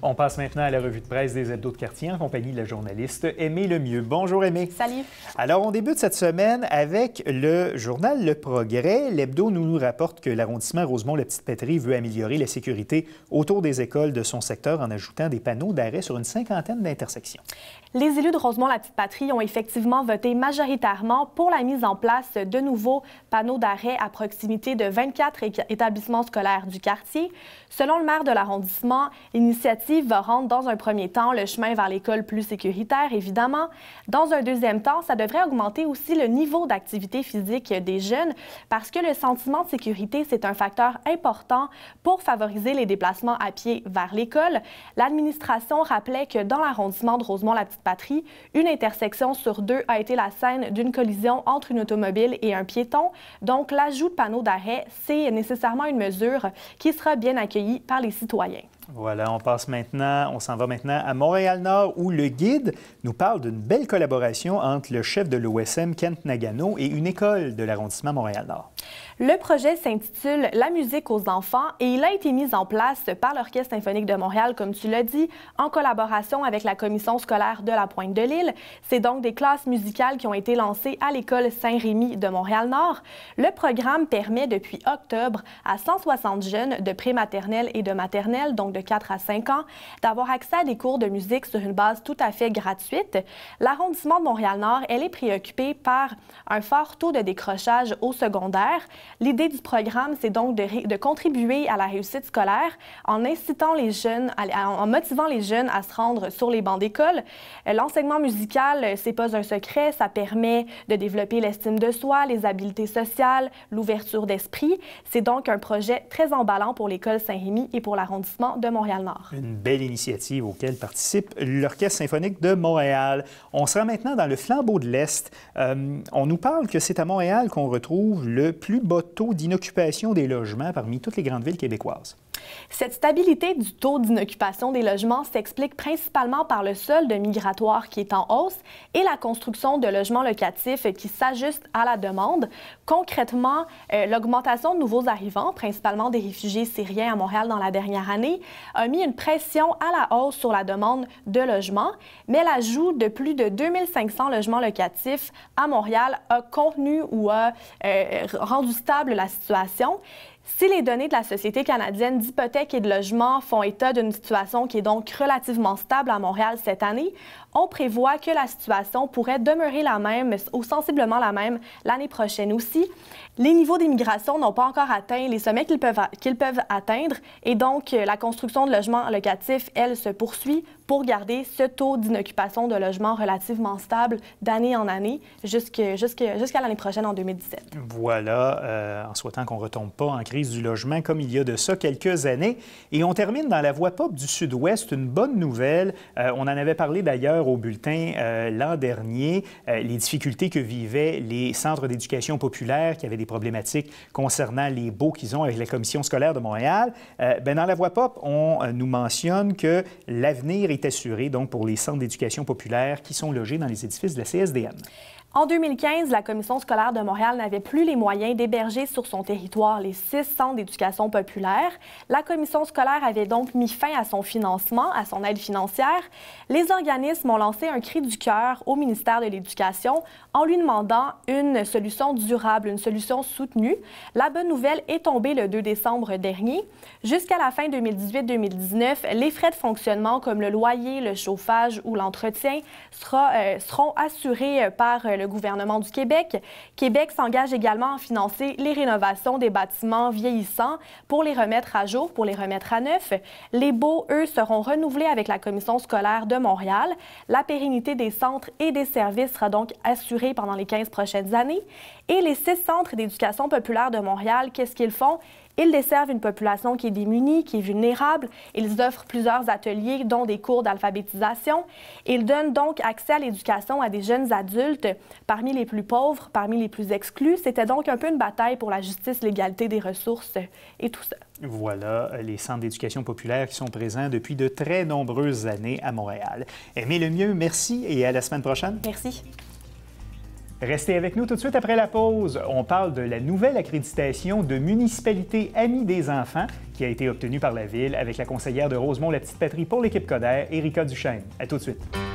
On passe maintenant à la revue de presse des hebdos de quartier en compagnie de la journaliste Aimée Lemieux. Bonjour Aimée. Salut. Alors, on débute cette semaine avec le journal Le Progrès. L'hebdo nous rapporte que l'arrondissement Rosemont-la-Petite-Patrie veut améliorer la sécurité autour des écoles de son secteur en ajoutant des panneaux d'arrêt sur une cinquantaine d'intersections. Les élus de Rosemont-la-Petite-Patrie ont effectivement voté majoritairement pour la mise en place de nouveaux panneaux d'arrêt à proximité de 24 établissements scolaires du quartier. Selon le maire de l'arrondissement, l'initiative va rendre dans un premier temps le chemin vers l'école plus sécuritaire, évidemment. Dans un deuxième temps, ça devrait augmenter aussi le niveau d'activité physique des jeunes parce que le sentiment de sécurité, c'est un facteur important pour favoriser les déplacements à pied vers l'école. L'administration rappelait que dans l'arrondissement de Rosemont-la-Petite-Patrie, une intersection sur deux a été la scène d'une collision entre une automobile et un piéton. Donc, l'ajout de panneaux d'arrêt, c'est nécessairement une mesure qui sera bien accueillie par les citoyens. Voilà, on s'en va maintenant à Montréal-Nord où le guide nous parle d'une belle collaboration entre le chef de l'OSM, Kent Nagano, et une école de l'arrondissement Montréal-Nord. Le projet s'intitule « La musique aux enfants » et il a été mis en place par l'Orchestre symphonique de Montréal, comme tu l'as dit, en collaboration avec la commission scolaire de la Pointe-de-l'Île. C'est donc des classes musicales qui ont été lancées à l'école Saint-Rémy de Montréal-Nord. Le programme permet depuis octobre à 160 jeunes de prématernelle et de maternelle, donc de 4 à 5 ans, d'avoir accès à des cours de musique sur une base tout à fait gratuite. L'arrondissement de Montréal-Nord, elle est préoccupée par un fort taux de décrochage au secondaire. L'idée du programme, c'est donc de contribuer à la réussite scolaire en incitant les jeunes, en motivant les jeunes à se rendre sur les bancs d'école. L'enseignement musical, c'est pas un secret, ça permet de développer l'estime de soi, les habiletés sociales, l'ouverture d'esprit. C'est donc un projet très emballant pour l'école Saint-Rémy et pour l'arrondissement de Montréal-Nord. Une belle initiative auquel participe l'Orchestre symphonique de Montréal. On sera maintenant dans le flambeau de l'Est. On nous parle que c'est à Montréal qu'on retrouve le plus bas taux d'inoccupation des logements parmi toutes les grandes villes québécoises. Cette stabilité du taux d'inoccupation des logements s'explique principalement par le solde migratoire qui est en hausse et la construction de logements locatifs qui s'ajustent à la demande. Concrètement, l'augmentation de nouveaux arrivants, principalement des réfugiés syriens à Montréal dans la dernière année, a mis une pression à la hausse sur la demande de logements, mais l'ajout de plus de 2500 logements locatifs à Montréal a contenu ou a rendu stable la situation. Si les données de la Société canadienne d'hypothèques et de logement font état d'une situation qui est donc relativement stable à Montréal cette année, on prévoit que la situation pourrait demeurer la même ou sensiblement la même l'année prochaine aussi. Les niveaux d'immigration n'ont pas encore atteint les sommets qu'ils peuvent atteindre et donc la construction de logements locatifs, elle, se poursuit pour garder ce taux d'inoccupation de logements relativement stable d'année en année jusqu'à l'année prochaine en 2017. Voilà, en souhaitant qu'on ne retombe pas en crise du logement comme il y a de ça quelques années. Et on termine dans la voie pop du Sud-Ouest, une bonne nouvelle. On en avait parlé d'ailleurs au bulletin l'an dernier, les difficultés que vivaient les centres d'éducation populaire qui avaient des problématiques concernant les baux qu'ils ont avec la Commission scolaire de Montréal. Dans la voie pop, on nous mentionne que l'avenir est assuré donc pour les centres d'éducation populaire qui sont logés dans les édifices de la CSDM. En 2015, la Commission scolaire de Montréal n'avait plus les moyens d'héberger sur son territoire les 6 centres d'éducation populaire. La Commission scolaire avait donc mis fin à son financement, à son aide financière. Les organismes ont lancé un cri du cœur au ministère de l'Éducation en lui demandant une solution durable, une solution soutenue. La bonne nouvelle est tombée le 2 décembre dernier. Jusqu'à la fin 2018-2019, les frais de fonctionnement comme le loyer, le chauffage ou l'entretien seront assurés par le gouvernement du Québec. Québec s'engage également à financer les rénovations des bâtiments vieillissants pour les remettre à jour, pour les remettre à neuf. Les baux, eux, seront renouvelés avec la Commission scolaire de Montréal. La pérennité des centres et des services sera donc assurée pendant les 15 prochaines années. Et les 6 centres d'éducation populaire de Montréal, qu'est-ce qu'ils font? Ils desservent une population qui est démunie, qui est vulnérable. Ils offrent plusieurs ateliers, dont des cours d'alphabétisation. Ils donnent donc accès à l'éducation à des jeunes adultes parmi les plus pauvres, parmi les plus exclus. C'était donc un peu une bataille pour la justice, l'égalité des ressources et tout ça. Voilà les centres d'éducation populaire qui sont présents depuis de très nombreuses années à Montréal. Aimée Lemieux, merci et à la semaine prochaine. Merci. Restez avec nous tout de suite après la pause. On parle de la nouvelle accréditation de municipalité amie des enfants qui a été obtenue par la Ville avec la conseillère de Rosemont-la-Petite-Patrie pour l'équipe Coder, Érika Duchesne. À tout de suite.